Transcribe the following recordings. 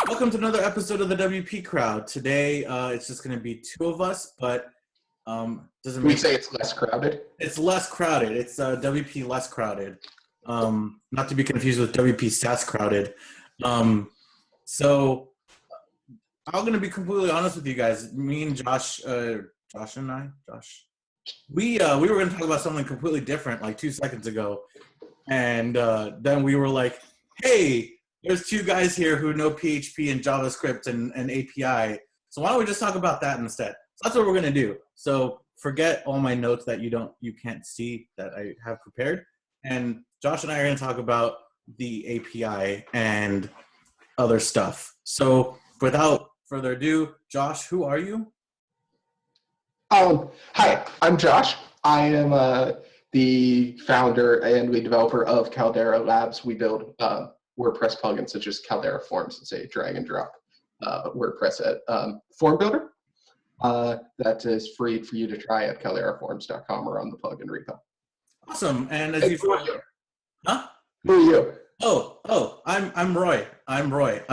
Welcome to another episode of the WP Crowd. Today, it's just going to be two of us, but doesn't We make say it's less crowded. it's less crowded. It's WP less crowded. Not to be confused with WP SAS crowded. So I'm going to be completely honest with you guys. Me and Josh, we were going to talk about something completely different like 2 seconds ago, and then we were like, hey. There's two guys here who know PHP and JavaScript and API. So why don't we just talk about that instead? So that's what we're going to do. So forget all my notes that you can't see that I have prepared. And Josh and I are going to talk about the API and other stuff. So without further ado, Josh, who are you? Hi, I'm Josh. I am the founder and lead developer of Caldera Labs. We build WordPress plugins such as Caldera Forms. It's a drag and drop WordPress form builder that is free for you to try at calderaforms.com or on the plugin repo. Awesome. And as Who are you? Huh? Who are you? I'm Roy. I'm Roy.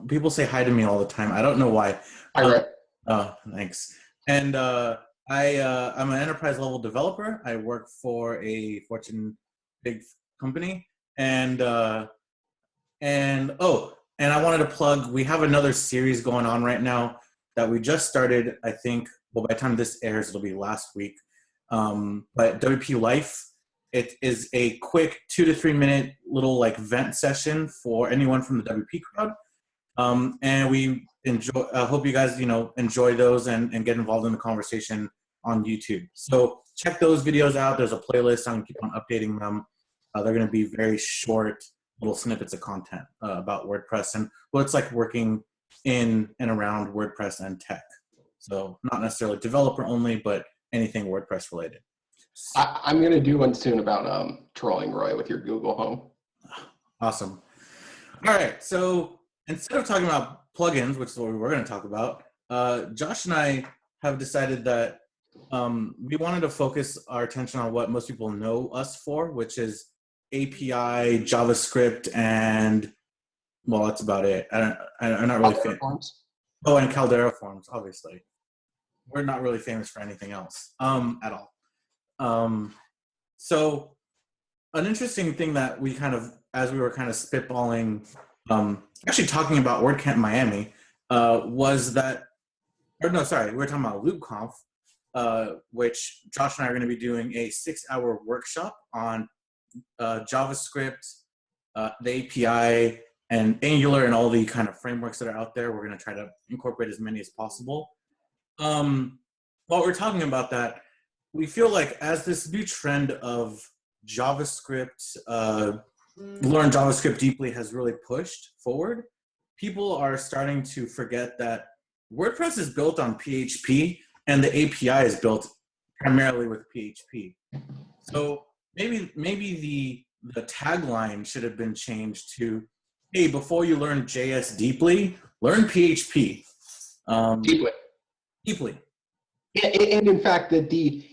People say hi to me all the time. I don't know why. Hi, Roy. Oh, thanks. And I'm an enterprise level developer. I work for a Fortune big company. And I wanted to plug, we have another series going on right now that we just started. I think, well, by the time this airs, it'll be last week. But WP Life, it is a quick 2 to 3 minute little like vent session for anyone from the WP crowd. And we enjoy, hope you guys, enjoy those and get involved in the conversation on YouTube. So check those videos out. There's a playlist. I'm going to keep on updating them. They're going to be very short little snippets of content about WordPress and what it's like working in and around WordPress and tech. So not necessarily developer only, but anything WordPress related. I'm going to do one soon about trolling Roy with your Google Home. Awesome. All right. So instead of talking about plugins, which is what we were going to talk about, Josh and I have decided that we wanted to focus our attention on what most people know us for, which is API, JavaScript, and well, that's about it. I'm not really famous. Oh, and Caldera Forms, obviously. We're not really famous for anything else at all. So an interesting thing that we kind of, as we were kind of spitballing, actually talking about WordCamp Miami, was that, or no, sorry, we were talking about LoopConf, which Josh and I are going to be doing a 6-hour workshop on JavaScript, the API, and Angular, and all the kind of frameworks that are out there. We're going to try to incorporate as many as possible. While we're talking about that, we feel like as this new trend of JavaScript, learn JavaScript deeply has really pushed forward, people are starting to forget that WordPress is built on PHP and the API is built primarily with PHP. So maybe the tagline should have been changed to, hey, before you learn JS deeply, learn PHP. Deeply. And in fact, the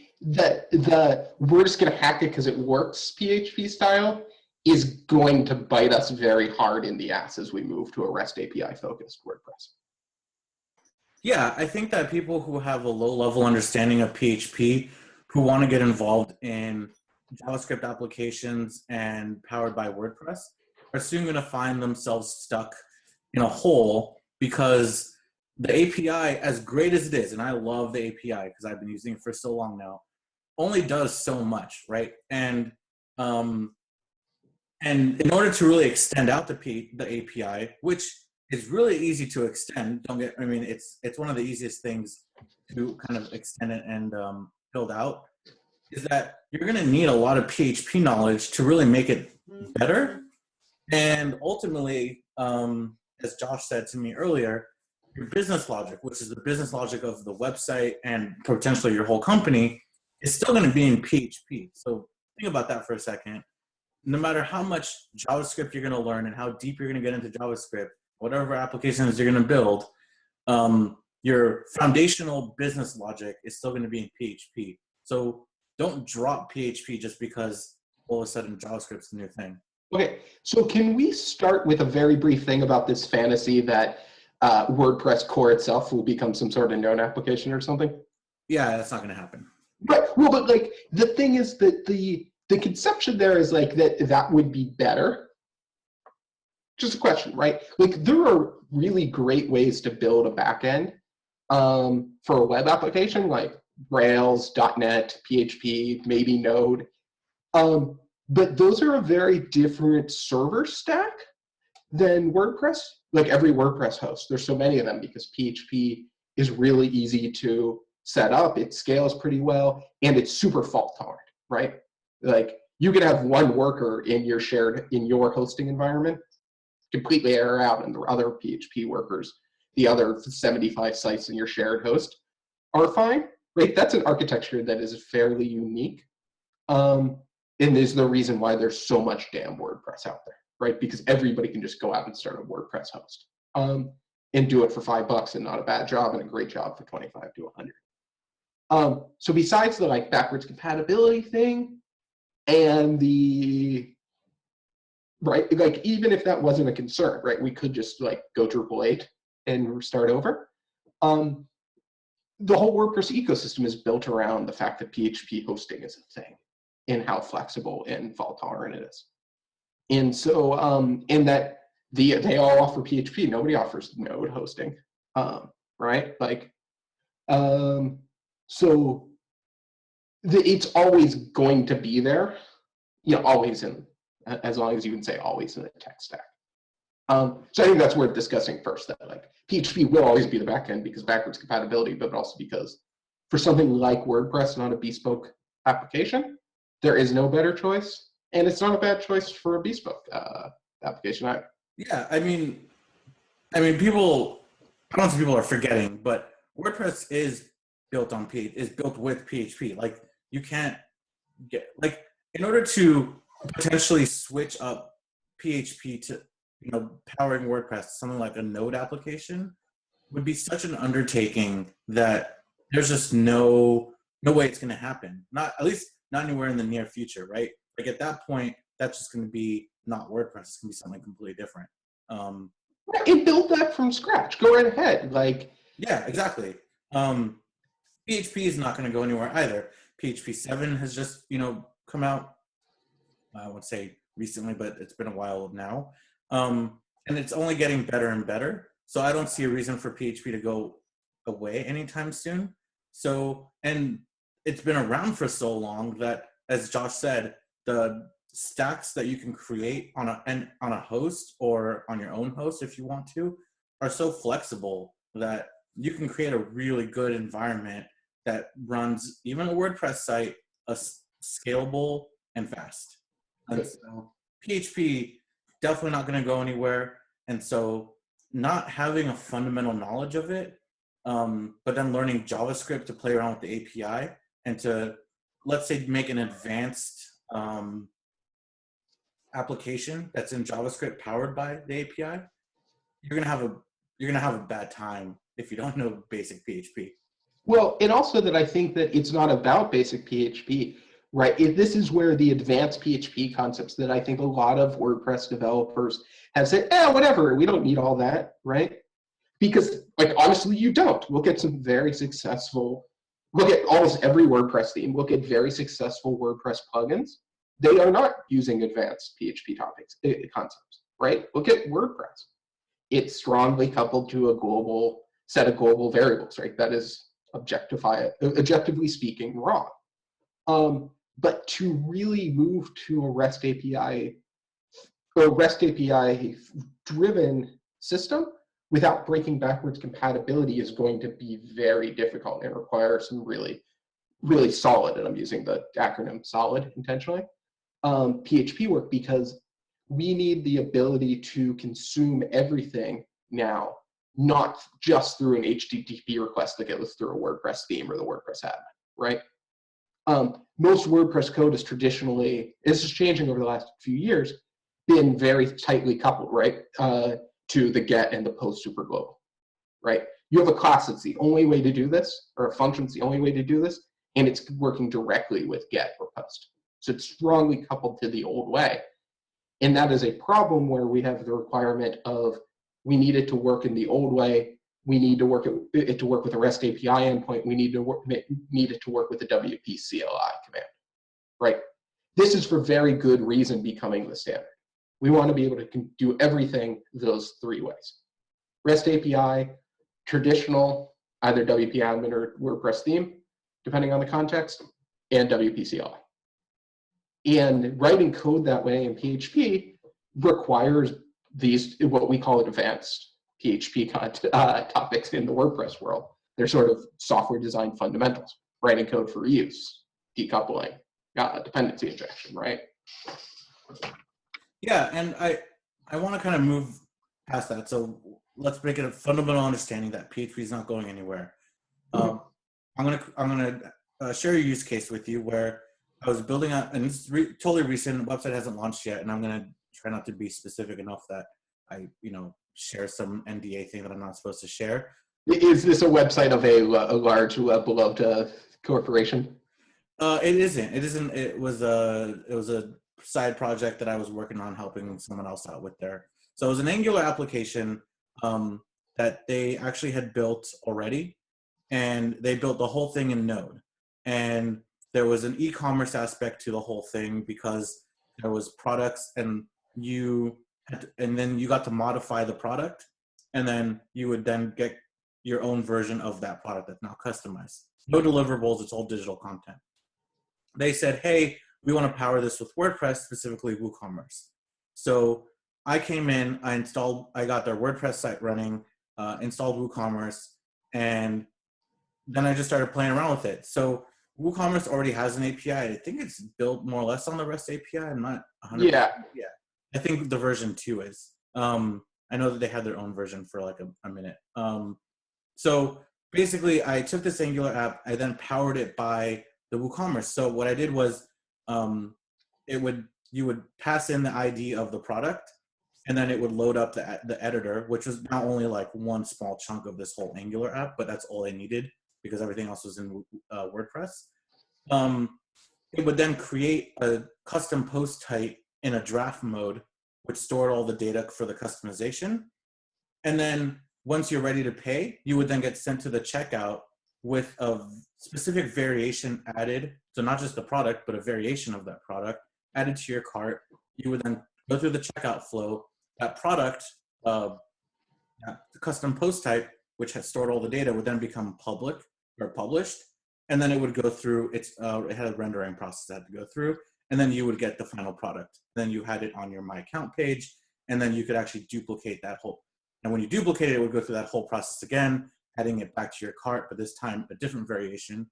we're just going to hack it because it works PHP style is going to bite us very hard in the ass as we move to a REST API focused WordPress. Yeah, I think that people who have a low level understanding of PHP, who want to get involved in JavaScript applications and powered by WordPress, are soon going to find themselves stuck in a hole because the API, as great as it is, and I love the API because I've been using it for so long now, only does so much, right? And in order to really extend out the API, which is really easy to extend, it's one of the easiest things to kind of extend it and build out, is that you're going to need a lot of PHP knowledge to really make it better. And ultimately, as Josh said to me earlier, your business logic, which is the business logic of the website and potentially your whole company, is still going to be in PHP. So think about that for a second. No matter how much JavaScript you're going to learn and how deep you're going to get into JavaScript, whatever applications you're going to build, your foundational business logic is still going to be in PHP. So don't drop PHP just because all of a sudden JavaScript's the new thing. Okay, so can we start with a very brief thing about this fantasy that WordPress core itself will become some sort of known application or something? Yeah, that's not going to happen. But well, but like the thing is that the conception there is like that would be better. Just a question, right? Like there are really great ways to build a backend for a web application, like Rails, .NET, PHP, maybe Node. But those are a very different server stack than WordPress. Like every WordPress host, there's so many of them because PHP is really easy to set up. It scales pretty well, and it's super fault tolerant, right? Like you can have one worker in your hosting environment completely error out, and the other PHP workers, the other 75 sites in your shared host are fine, right? That's an architecture that is fairly unique. And is the reason why there's so much damn WordPress out there, right? Because everybody can just go out and start a WordPress host and do it for $5 and not a bad job and a great job for 25 to 100. So besides the like backwards compatibility thing and the right, like even if that wasn't a concern, right, we could just like go Drupal 8 and start over. The whole WordPress ecosystem is built around the fact that PHP hosting is a thing and how flexible and fault tolerant it is. And so, in that they all offer PHP, nobody offers Node hosting, right? Like, so it's always going to be there, you know, always in, as long as you can say always in the tech stack. So I think that's worth discussing first, that like PHP will always be the backend because backwards compatibility, but also because for something like WordPress, not a bespoke application, there is no better choice, and it's not a bad choice for a bespoke application either. Yeah, I mean, people. I don't think people are forgetting, but WordPress is built with PHP. Like you can't get like in order to potentially switch up PHP to powering WordPress, something like a Node application would be such an undertaking that there's just no way it's going to happen. Not at least not anywhere in the near future, right? Like at that point, that's just going to be not WordPress. It's going to be something completely different. It built that from scratch. Go right ahead. Like yeah, exactly. PHP is not going to go anywhere either. PHP 7 has just come out. I would say recently, but it's been a while now. And it's only getting better and better. So I don't see a reason for PHP to go away anytime soon. So, and it's been around for so long that, as Josh said, the stacks that you can create on a host or on your own host, if you want to, are so flexible that you can create a really good environment that runs even a WordPress site scalable and fast. And so PHP definitely not going to go anywhere. And so not having a fundamental knowledge of it, but then learning JavaScript to play around with the API and to, let's say, make an advanced application that's in JavaScript powered by the API, you're gonna have a bad time if you don't know basic PHP. Well, and also that I think that it's not about basic PHP, right? This is where the advanced PHP concepts that I think a lot of WordPress developers have said, whatever, we don't need all that, right? Because, like, honestly, you don't. Look at some very successful, look at almost every WordPress theme, look at very successful WordPress plugins. They are not using advanced PHP concepts, right? Look at WordPress. It's strongly coupled to a global set of global variables, right? That is objectively speaking, wrong. But to really move to a REST API driven system without breaking backwards compatibility is going to be very difficult and require some really, really solid, and I'm using the acronym SOLID intentionally, PHP work, because we need the ability to consume everything now, not just through an HTTP request that goes through a WordPress theme or the WordPress admin, right? Most WordPress code is traditionally, this is changing over the last few years, been very tightly coupled, right, to the get and the post super global, right? You have a class that's the only way to do this, or a function that's the only way to do this, and it's working directly with get or post. So it's strongly coupled to the old way. And that is a problem where we have the requirement of we need it to work in the old way. We need to work it to work with a REST API endpoint. We need it to work with the WP CLI command, right? This is for very good reason becoming the standard. We want to be able to do everything those three ways. REST API, traditional, either WP admin or WordPress theme, depending on the context, and WP CLI. And writing code that way in PHP requires these, what we call advanced PHP topics in the WordPress world. They're sort of software design fundamentals, writing code for reuse, decoupling, dependency injection, right? Yeah, and I want to kind of move past that. So let's make it a fundamental understanding that PHP is not going anywhere. I'm gonna share a use case with you where I was building out, and it's totally recent. The website hasn't launched yet, and I'm gonna try not to be specific enough that I, share some NDA thing that I'm not supposed to share. Is this a website of a large beloved corporation? It isn't. It isn't. It was a side project that I was working on, helping someone else out with there. So it was an Angular application that they actually had built already, and they built the whole thing in Node. And there was an e-commerce aspect to the whole thing because there was products, and then you got to modify the product, and then you would then get your own version of that product that's now customized. No deliverables, it's all digital content. They said, hey, we want to power this with WordPress, specifically WooCommerce. So I came in, I got their WordPress site running, installed WooCommerce, and then I just started playing around with it. So WooCommerce already has an API. I think it's built more or less on the REST API. I'm not 100%. Yeah. I think the version 2 is. I know that they had their own version for like a minute. So basically, I took this Angular app, I then powered it by the WooCommerce. So what I did was, you would pass in the ID of the product, and then it would load up the editor, which was not only like one small chunk of this whole Angular app, but that's all I needed because everything else was in WordPress. It would then create a custom post type in a draft mode, which stored all the data for the customization. And then once you're ready to pay, you would then get sent to the checkout with a specific variation added. So not just the product, but a variation of that product added to your cart. You would then go through the checkout flow. That product, the custom post type, which has stored all the data, would then become public or published. And then it would go through, it had a rendering process that had to go through. And then you would get the final product. Then you had it on your My Account page, and then you could actually duplicate that whole. And when you duplicate it, it would go through that whole process again, adding it back to your cart, but this time a different variation,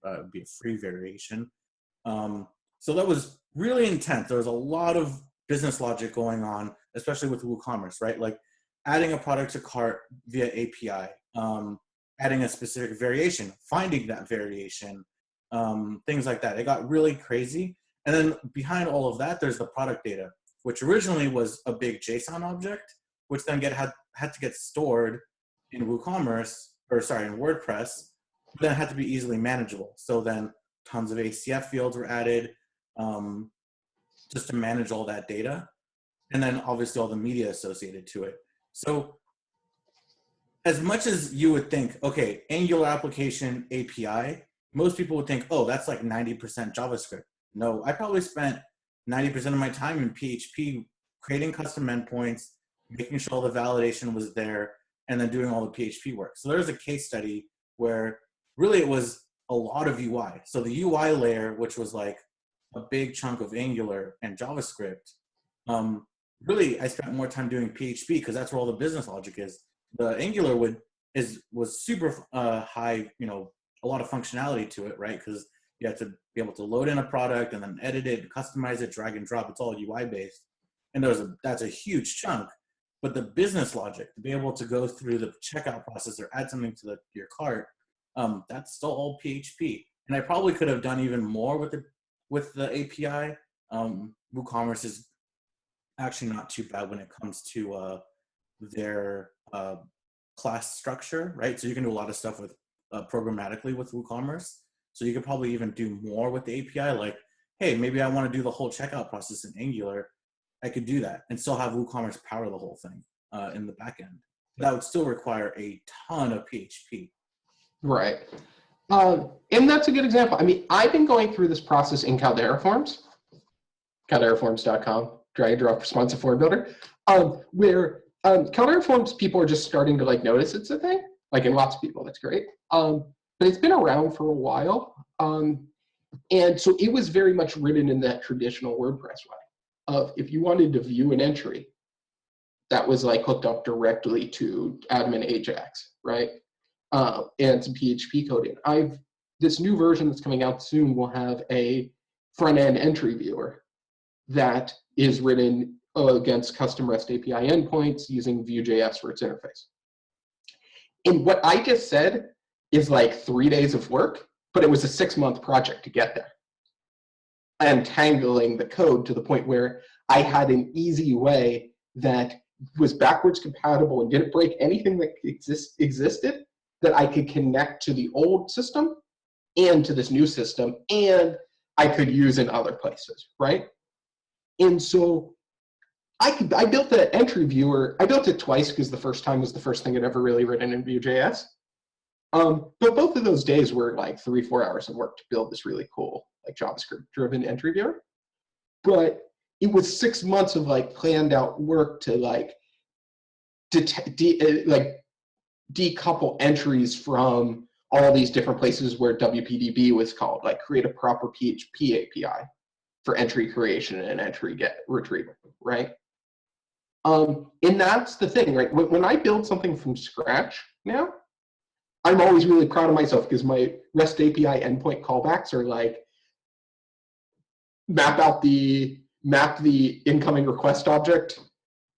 it would be a free variation. So that was really intense. There was a lot of business logic going on, especially with WooCommerce, right? Like adding a product to cart via API, adding a specific variation, finding that variation, things like that. It got really crazy. And then behind all of that, there's the product data, which originally was a big JSON object, which then had to get stored in WooCommerce, in WordPress, but then it had to be easily manageable. So then tons of ACF fields were added just to manage all that data. And then obviously all the media associated to it. So as much as you would think, okay, Angular application API, most people would think, oh, that's like 90% JavaScript. No, I probably spent 90% of my time in PHP creating custom endpoints, making sure all the validation was there, and then doing all the PHP work. So there's a case study where really it was a lot of UI. So the UI layer, which was like a big chunk of Angular and JavaScript, really I spent more time doing PHP because that's where all the business logic is. The Angular was super high, a lot of functionality to it, right? Because you have to be able to load in a product and then edit it, customize it, drag and drop. It's all UI based. And that's a huge chunk. But the business logic, to be able to go through the checkout process or add something to your cart, that's still all PHP. And I probably could have done even more with the API. WooCommerce is actually not too bad when it comes to their class structure, right? So you can do a lot of stuff with programmatically with WooCommerce. So you could probably even do more with the API. Like, hey, maybe I want to do the whole checkout process in Angular. I could do that and still have WooCommerce power the whole thing in the back end. That would still require a ton of PHP. Right. And that's a good example. I mean, I've been going through this process in Caldera Forms, calderaforms.com, drag and drop responsive form builder, where Caldera Forms people are just starting to like notice it's a thing, like in lots of people, that's great. But it's been around for a while. And so it was very much written in that traditional WordPress way of if you wanted to view an entry, that was like hooked up directly to admin Ajax, right? And some PHP coding. This new version that's coming out soon will have a front-end entry viewer that is written against custom REST API endpoints using Vue.js for its interface. And what I just said is like 3 days of work, but it was a 6-month project to get there. I am tangling the code to the point where I had an easy way that was backwards compatible and didn't break anything that existed, that I could connect to the old system and to this new system, and I could use in other places, right? And so I built that entry viewer. I built it twice because the first time was the first thing I'd ever really written in Vue.js. But both of those days were like 3-4 hours of work to build this really cool, like JavaScript-driven entry viewer. But it was 6 months of like planned out work to like decouple entries from all these different places where WPDB was called, like create a proper PHP API for entry creation and entry retrieval, right? And that's the thing, right? When I build something from scratch now, I'm always really proud of myself because my REST API endpoint callbacks are like map the incoming request object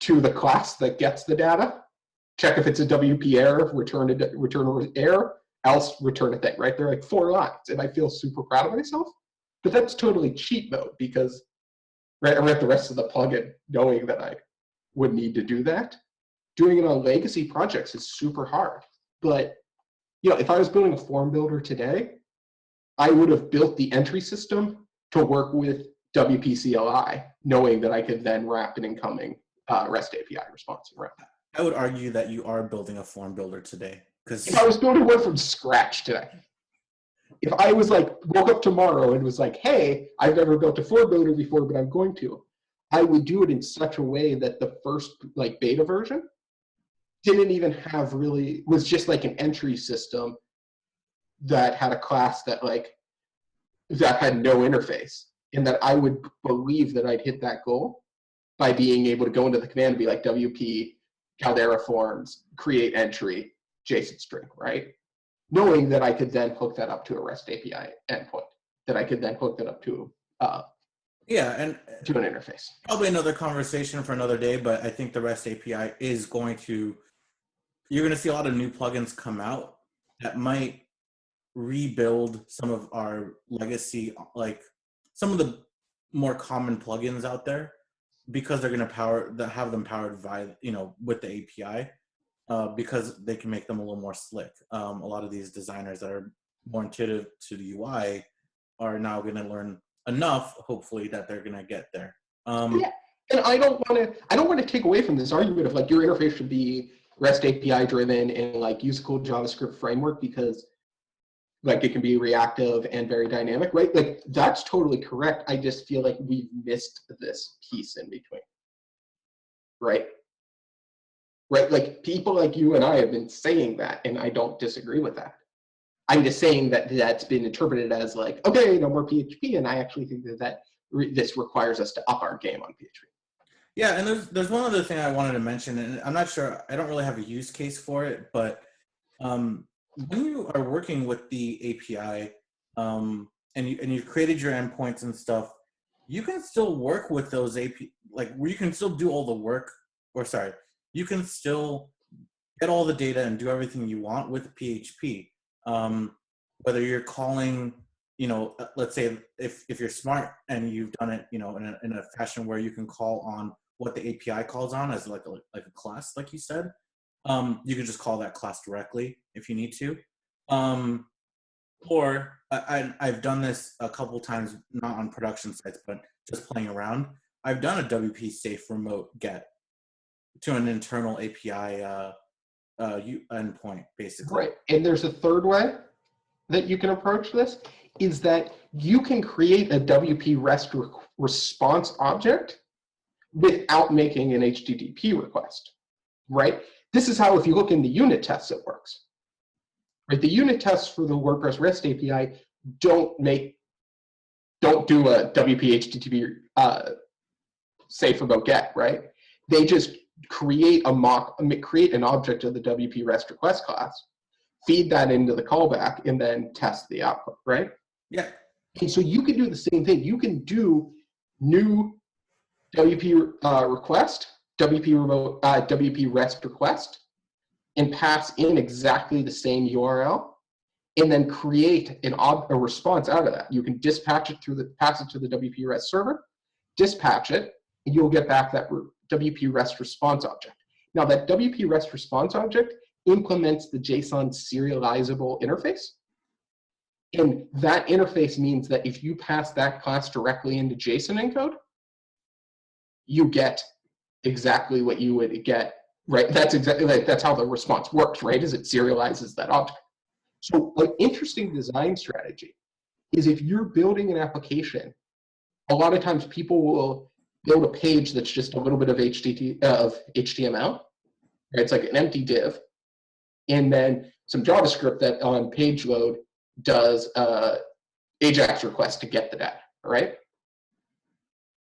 to the class that gets the data, check if it's a WP error, return an error, else return a thing, right? They're like 4 lines, and I feel super proud of myself. But that's totally cheat mode because I read the rest of the plugin knowing that I would need to do that. Doing it on legacy projects is super hard. But if I was building a form builder today, I would have built the entry system to work with WP CLI, knowing that I could then wrap an incoming REST API response around that. I would argue that you are building a form builder today. Because if I was building one from scratch today, if I was like, woke up tomorrow and was like, hey, I've never built a form builder before, but I'm going to, I would do it in such a way that the first like beta version didn't even have really, was just like an entry system that had a class that had no interface, and that I would believe that I'd hit that goal by being able to go into the command and be like WP Caldera Forms, create entry, JSON string, right? Knowing that I could then hook that up to a REST API endpoint, that I could then hook that up to and to an interface. Probably another conversation for another day, but I think the REST API is going to, you're going to see a lot of new plugins come out that might rebuild some of our legacy, like some of the more common plugins out there, because they're going to have them powered via, with the API, because they can make them a little more slick. A lot of these designers that are more intuitive to the UI are now going to learn enough, hopefully, that they're going to get there. Yeah, and I don't want to take away from this argument of like your interface should be REST API driven and like use a cool JavaScript framework because like it can be reactive and very dynamic, right? Like that's totally correct. I just feel like we've missed this piece in between, right? Right, like people like you and I have been saying that, and I don't disagree with that. I'm just saying that that's been interpreted as like, okay, no more PHP, and I actually think that this requires us to up our game on PHP. Yeah, and there's one other thing I wanted to mention, and I'm not sure, I don't really have a use case for it, but when you are working with the API and you've created your endpoints and stuff, you can still work with those API, like where you can still do all the work, you can still get all the data and do everything you want with PHP. Whether you're calling, let's say if you're smart and you've done it, in a fashion where you can call on what the API calls on as like a class, like you said, you can just call that class directly if you need to. Or I've done this a couple times, not on production sites, but just playing around. I've done a WP safe remote get to an internal API endpoint, basically. Right. And there's a third way that you can approach this, is that you can create a WP REST response object without making an HTTP request, right? This is how, if you look in the unit tests, it works. Right? The unit tests for the WordPress REST API don't do a WP HTTP safe remote get, right? They just create an object of the WP REST request class, feed that into the callback, and then test the output, right? Yeah. And so you can do the same thing. You can do new WP request, WP REST request, and pass in exactly the same URL, and then create a response out of that. You can dispatch it pass it to the WP REST server, dispatch it, and you'll get back that WP REST response object. Now that WP REST response object implements the JSON serializable interface. And that interface means that if you pass that class directly into JSON encode, you get exactly what you would get, right? That's how the response works, right? Is it serializes that object. So an interesting design strategy is, if you're building an application, a lot of times people will build a page that's just a little bit of HTML. Right? It's like an empty div, and then some JavaScript that on page load does AJAX request to get the data, right?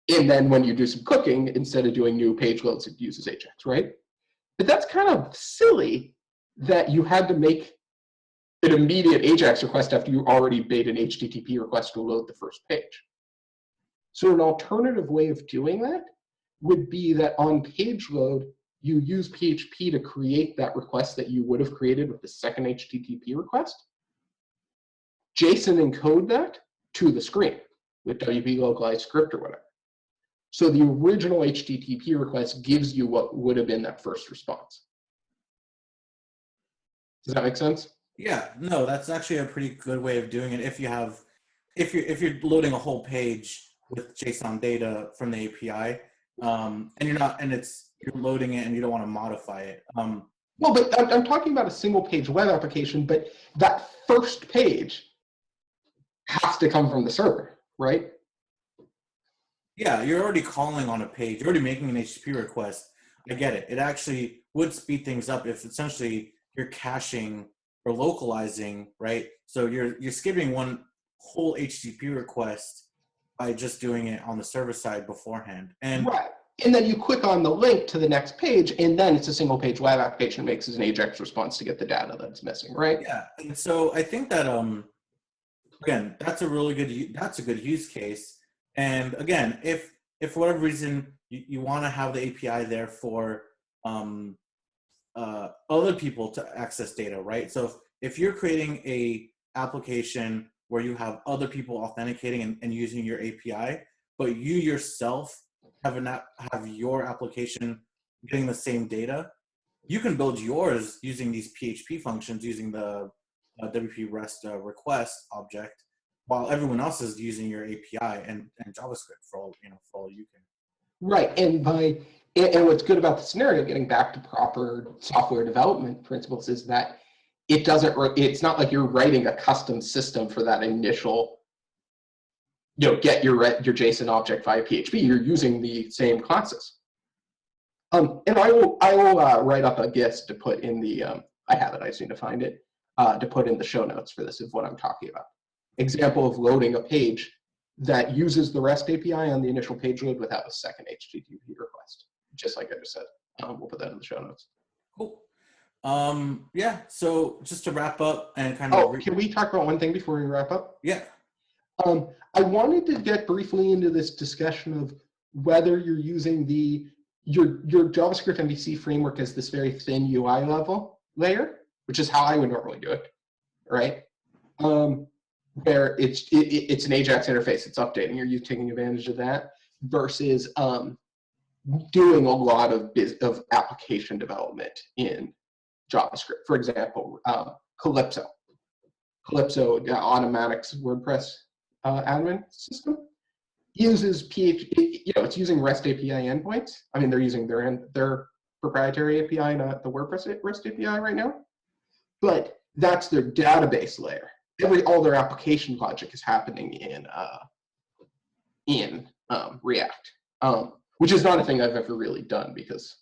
And then when you do some cooking, instead of doing new page loads, it uses AJAX, right? But that's kind of silly that you had to make an immediate AJAX request after you already made an HTTP request to load the first page. So an alternative way of doing that would be that on page load, you use PHP to create that request that you would have created with the second HTTP request, JSON encode that to the screen with WP localized script or whatever. So the original HTTP request gives you what would have been that first response. Does that make sense? Yeah, no, that's actually a pretty good way of doing it. If you're loading a whole page with JSON data from the API, and you're loading it and you don't want to modify it. Well, but I'm talking about a single page web application, but that first page has to come from the server, right? Yeah, you're already calling on a page. You're already making an HTTP request. I get it. It actually would speed things up if essentially you're caching or localizing, right? So you're skipping one whole HTTP request by just doing it on the server side beforehand. And right. And then you click on the link to the next page, and then it's a single page web application, makes an AJAX response to get the data that's missing, right? yeah, and so I think that again, that's a good use case. And again, if for whatever reason you want to have the API there for other people to access data, right? So if you're creating a application where you have other people authenticating and using your API, but you yourself have your application getting the same data, you can build yours using these PHP functions, using the WP REST request object, while everyone else is using your API and JavaScript for all you can. Right, and what's good about the scenario, getting back to proper software development principles, is that it's not like you're writing a custom system for that initial, get your JSON object via PHP. You're using the same classes. And I will write up a GIS to put in the I have it. I just need to find it to put in the show notes for this, of what I'm talking about. Example of loading a page that uses the REST API on the initial page load without a second HTTP request, just like I just said. We'll put that in the show notes. Cool. Yeah. So just to wrap up and kind of. Oh, can we talk about one thing before we wrap up? Yeah. I wanted to get briefly into this discussion of whether you're using your JavaScript MVC framework as this very thin UI layer, which is how I would normally do it, right? Where it's an AJAX interface, it's updating, you're taking advantage of that, versus doing a lot of application development in JavaScript. For example, Calypso, Automatics WordPress admin system uses PHP, it's using REST API endpoints. I mean, they're using their proprietary API, not the WordPress REST API right now, but that's their database layer. All their application logic is happening in React, which is not a thing I've ever really done because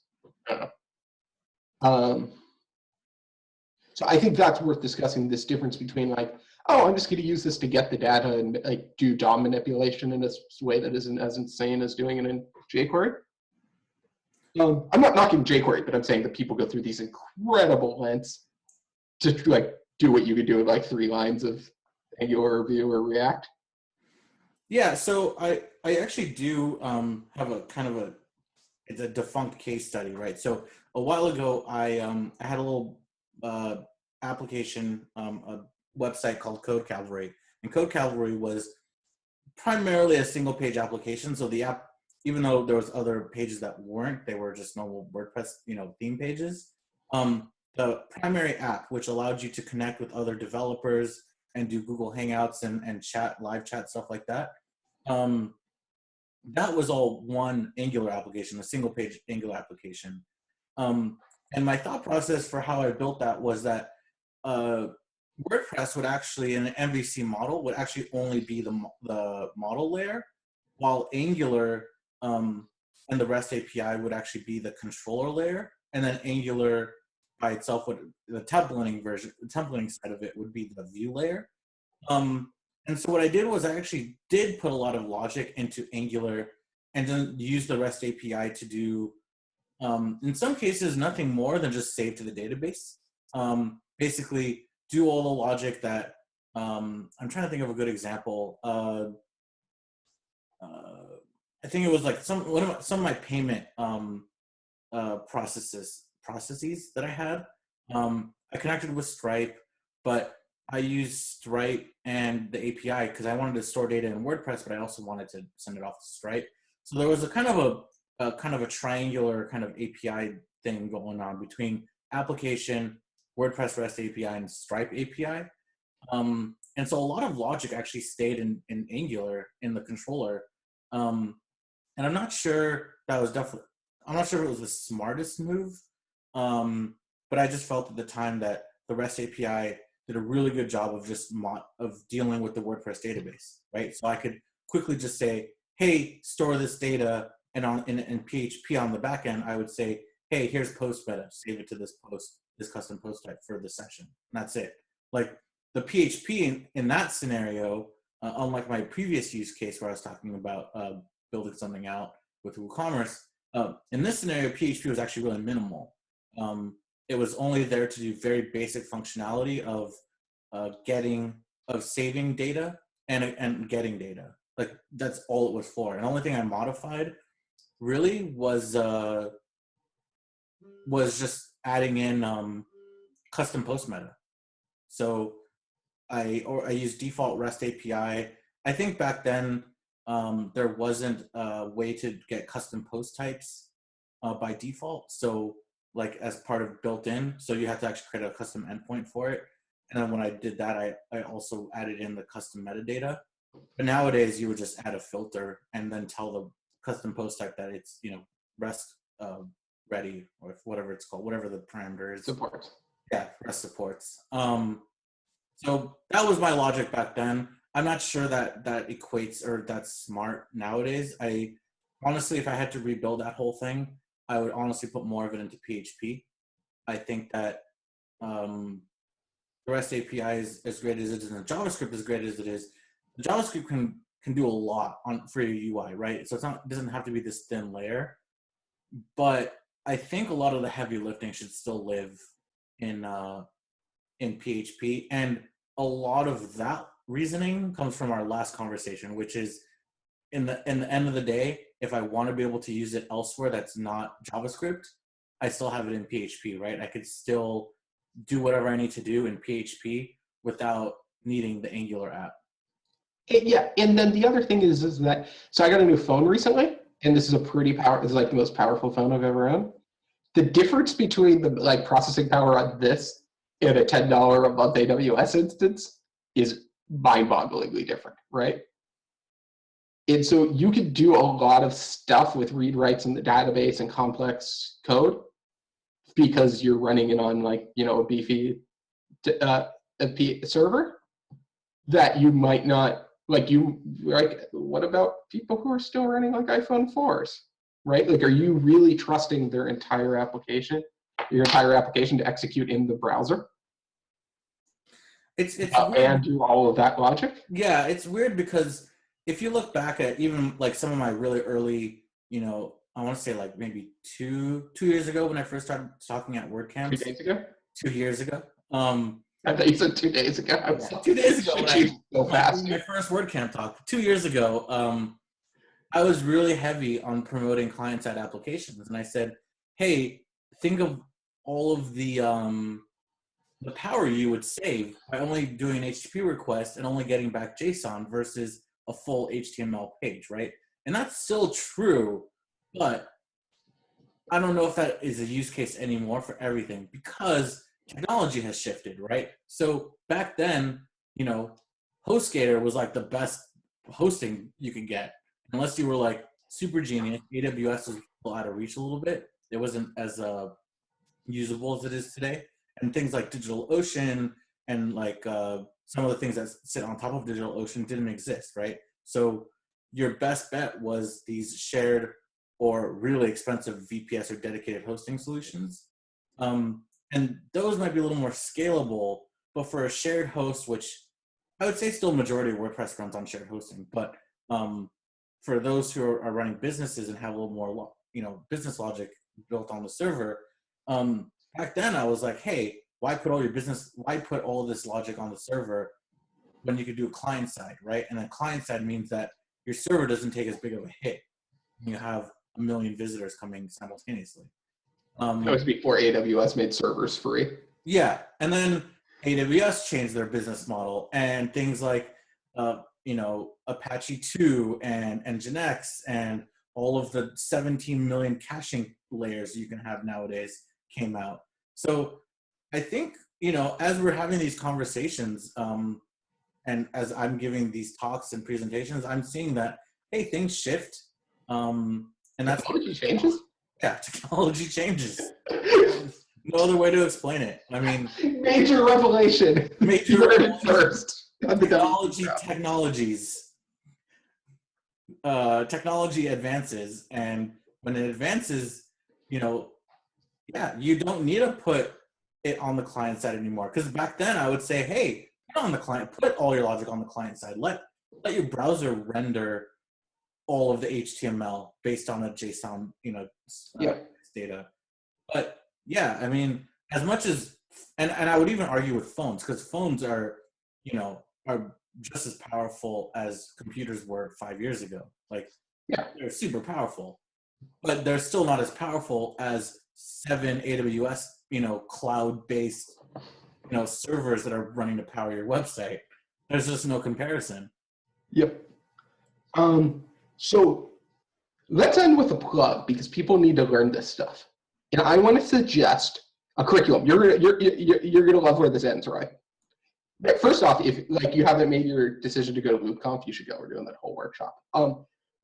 I don't know. So I think that's worth discussing, this difference between like, oh, I'm just going to use this to get the data and like do DOM manipulation in a way that isn't as insane as doing it in jQuery. I'm not knocking jQuery, but I'm saying that people go through these incredible lengths to like do what you could do with like 3 lines of Angular or Vue or React. Yeah, so I actually do have a kind of it's a defunct case study, right? So a while ago, I had a little application, a website called Code Cavalry, and Code Cavalry was primarily a single page application. So the app, even though there was other pages that weren't, they were just normal WordPress, theme pages. The primary app, which allowed you to connect with other developers and do Google Hangouts and chat, live chat, stuff like that. That was all one Angular application, a single page Angular application. And my thought process for how I built that was that WordPress would actually, in an MVC model, would actually only be the model layer, while Angular and the REST API would actually be the controller layer, and then Angular by itself would, the templating side of it would be the view layer. And so what I did was I actually did put a lot of logic into Angular and then use the REST API to do, in some cases, nothing more than just save to the database. Basically, do all the logic that, I'm trying to think of a good example. I think it was like some of my payment processes that I had. I connected with Stripe, but I used Stripe and the API because I wanted to store data in WordPress, but I also wanted to send it off to Stripe. So there was a kind of a triangular kind of API thing going on between application, WordPress REST API, and Stripe API. And so a lot of logic actually stayed in Angular in the controller. And I'm not sure I'm not sure if it was the smartest move, but I just felt at the time that the REST API did a really good job of just of dealing with the WordPress database, right? So I could quickly just say, hey, store this data, and in PHP on the back end, I would say, hey, here's post meta, save it to this custom post type for the session. And that's it. Like the PHP in that scenario, unlike my previous use case where I was talking about building something out with WooCommerce, in this scenario, PHP was actually really minimal. It was only there to do very basic functionality of saving data and getting data. Like that's all it was for. And the only thing I modified really was just adding in custom post meta. So I used default REST API. I think back then there wasn't a way to get custom post types by default. So like as part of built-in, so you have to actually create a custom endpoint for it. And then when I did that, I also added in the custom metadata. But nowadays you would just add a filter and then tell the custom post type that it's REST ready, or whatever it's called, whatever the parameter is. Supports. Yeah, REST supports. So that was my logic back then. I'm not sure that equates or that's smart nowadays. I honestly, if I had to rebuild that whole thing, I would honestly put more of it into PHP. I think that the REST API is as great as it is, and JavaScript as great as it is. JavaScript can do a lot for your UI, right? So it doesn't have to be this thin layer. But I think a lot of the heavy lifting should still live in PHP, and a lot of that reasoning comes from our last conversation, which is in the end of the day, if I want to be able to use it elsewhere that's not JavaScript, I still have it in PHP, right? I could still do whatever I need to do in PHP without needing the Angular app. Yeah, and then the other thing is that, so I got a new phone recently, and this is it's like the most powerful phone I've ever owned. The difference between the like processing power on this and a $10 a month AWS instance is mind-bogglingly different, right? And so you could do a lot of stuff with read writes in the database and complex code because you're running it on like, a beefy server that you might not what about people who are still running like iPhone 4s, right? Like, are you really trusting your entire application to execute in the browser? It's And do all of that logic? Yeah, it's weird because if you look back at even like some of my really early, I want to say like maybe two years ago when I first started talking at 2 WordCamps. days ago? 2 years ago. I thought you said 2 days ago. I was 2 days ago when I so fast. my first WordCamp talk. 2 years ago, I was really heavy on promoting client-side applications, and I said, "Hey, think of all of the power you would save by only doing an HTTP request and only getting back JSON versus a full HTML page, right?" And that's still true, but I don't know if that is a use case anymore for everything because technology has shifted, right? So back then, HostGator was like the best hosting you could get. Unless you were like super genius, AWS was still out of reach a little bit. It wasn't as usable as it is today. And things like DigitalOcean and like some of the things that sit on top of DigitalOcean didn't exist, right? So your best bet was these shared or really expensive VPS or dedicated hosting solutions. And those might be a little more scalable, but for a shared host, which I would say still majority of WordPress runs on shared hosting, but for those who are running businesses and have a little more, business logic built on the server, back then I was like, hey, why put all of this logic on the server when you could do a client side, right? And then client side means that your server doesn't take as big of a hit. You have a million visitors coming simultaneously. That was before AWS made servers free. Yeah, and then AWS changed their business model, and things like Apache 2 and Nginx and all of the 17 million caching layers you can have nowadays came out. So I think, as we're having these conversations, and as I'm giving these talks and presentations, I'm seeing that, hey, things shift. And that's technology changes? Yeah, technology changes. No other way to explain it. I mean, major revelation. Major revelation. First. Technology advances, and when it advances, you don't need to put it on the client side anymore. Because back then, I would say, hey, put it on the client, put all your logic on the client side. Let your browser render all of the HTML based on a JSON, data. But yeah, I mean, as much as, and I would even argue with phones, because phones are just as powerful as computers were 5 years ago. Like, they're super powerful, but they're still not as powerful as 7 AWS, cloud-based, servers that are running to power your website. There's just no comparison. Yep. So let's end with a plug because people need to learn this stuff. And I want to suggest a curriculum. You're gonna love where this ends, right? But first off, if you haven't made your decision to go to LoopConf, you should go. We're doing that whole workshop.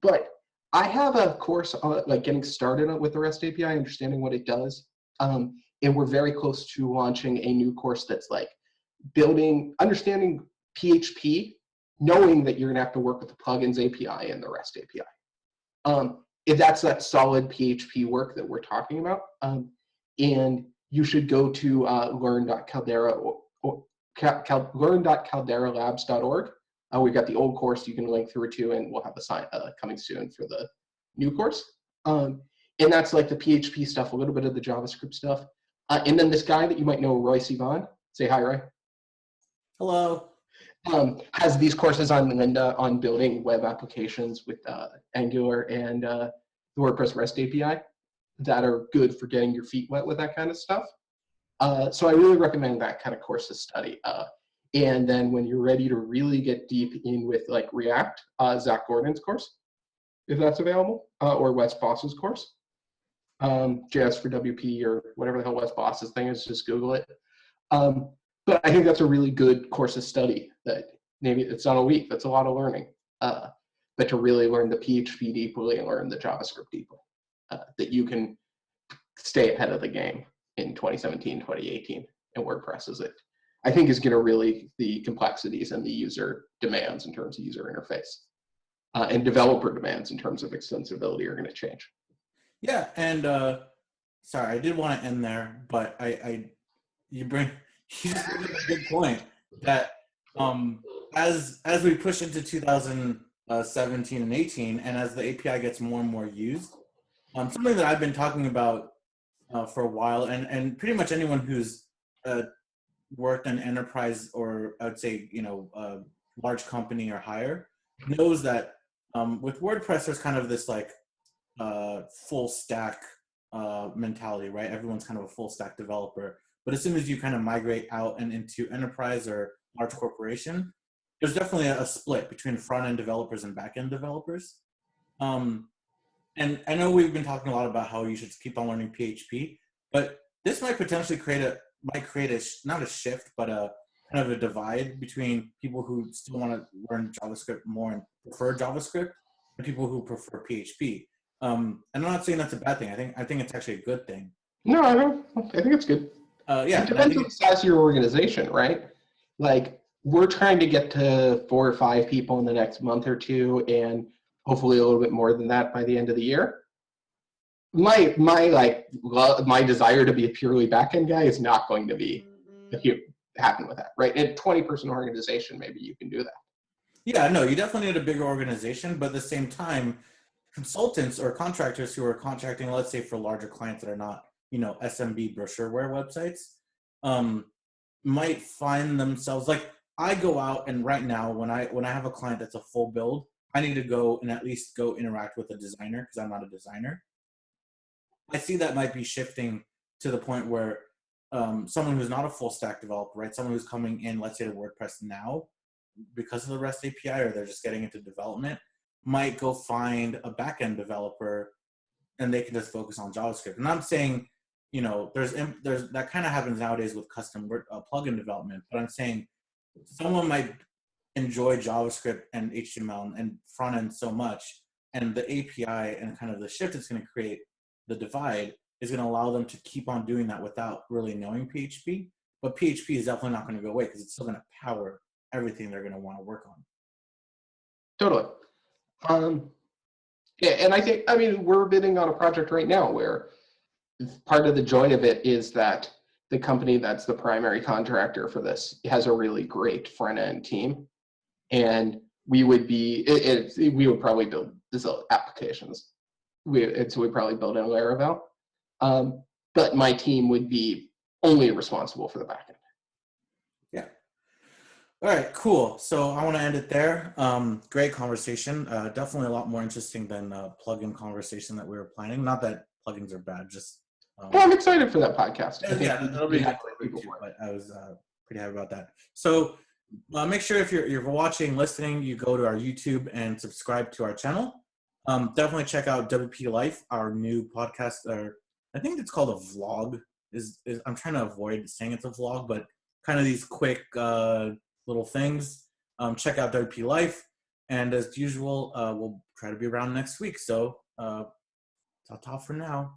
But I have a course on getting started with the REST API, understanding what it does. And we're very close to launching a new course that's like understanding PHP, knowing that you're gonna have to work with the plugins API and the REST API. If that's that solid PHP work that we're talking about, and you should go to learn.calderalabs.org. We've got the old course you can link through to, and we'll have the sign coming soon for the new course. And that's like the PHP stuff, a little bit of the JavaScript stuff. And then this guy that you might know, Roy Sivan. Say hi, Roy. Hello. Has these courses on Lynda on building web applications with Angular and the WordPress REST API that are good for getting your feet wet with that kind of stuff. So I really recommend that kind of course to study. And then when you're ready to really get deep in with like React, Zach Gordon's course, if that's available, or Wes Boss's course, JS for WP or whatever the hell Wes Boss's thing is, just Google it. But I think that's a really good course of study that maybe it's not a week. That's a lot of learning. but to really learn the PHP deeply and learn the JavaScript deeply, that you can stay ahead of the game in 2017, 2018, and WordPress is it. I think is going to really the complexities and the user demands in terms of user interface and developer demands in terms of extensibility are going to change. Yeah, and sorry, I did want to end there, but you just bring up a good point that as we push into 2017 and 18, and as the API gets more and more used, something that I've been talking about for a while, and pretty much anyone who's worked in enterprise, or I would say, large company or higher, knows that with WordPress, there's kind of this like full stack mentality, right? Everyone's kind of a full stack developer. But as soon as you kind of migrate out and into enterprise or large corporation, there's definitely a split between front-end developers and back-end developers. And I know we've been talking a lot about how you should keep on learning PHP, but this might potentially create not a shift, but a kind of a divide between people who still want to learn JavaScript more and prefer JavaScript and people who prefer PHP. And I'm not saying that's a bad thing. I think it's actually a good thing. No, I don't. I think it's good. Yeah, it depends on the size of your organization, right? Like, we're trying to get to 4 or 5 people in the next month or two, and hopefully a little bit more than that by the end of the year. My desire to be a purely backend guy is not going to be happen with that, right? In a 20-person organization, maybe you can do that. Yeah, no, you definitely need a bigger organization, but at the same time, consultants or contractors who are contracting, let's say for larger clients that are not, SMB brochureware websites, might find themselves like, I go out and right now when I have a client that's a full build, I need to go and at least go interact with a designer because I'm not a designer. I see that might be shifting to the point where someone who's not a full stack developer, right? Someone who's coming in, let's say to WordPress now because of the REST API, or they're just getting into development, might go find a backend developer and they can just focus on JavaScript. And I'm saying, there's that kind of happens nowadays with custom plugin development, but I'm saying someone might enjoy JavaScript and HTML and front end so much, and the API and kind of the shift it's going to create, the divide, is going to allow them to keep on doing that without really knowing PHP. But PHP is definitely not going to go away because it's still going to power everything they're going to want to work on. Totally. Yeah, and I mean, we're bidding on a project right now where part of the joy of it is that the company that's the primary contractor for this has a really great front-end team. And we would probably build these applications. We'd probably build in Laravel. But my team would be only responsible for the backend. Yeah. All right, cool. So I want to end it there. Great conversation. Definitely a lot more interesting than plugin conversation that we were planning. Not that plugins are bad, just. Well, I'm excited for that podcast. Yeah, that'll be good too, but I was pretty happy about that. So make sure if you're watching, listening, you go to our YouTube and subscribe to our channel. Definitely check out WP Life, our new podcast. Or I think it's called a vlog. I'm trying to avoid saying it's a vlog, but kind of these quick little things. Check out WP Life, and as usual, we'll try to be around next week. So ta-ta for now.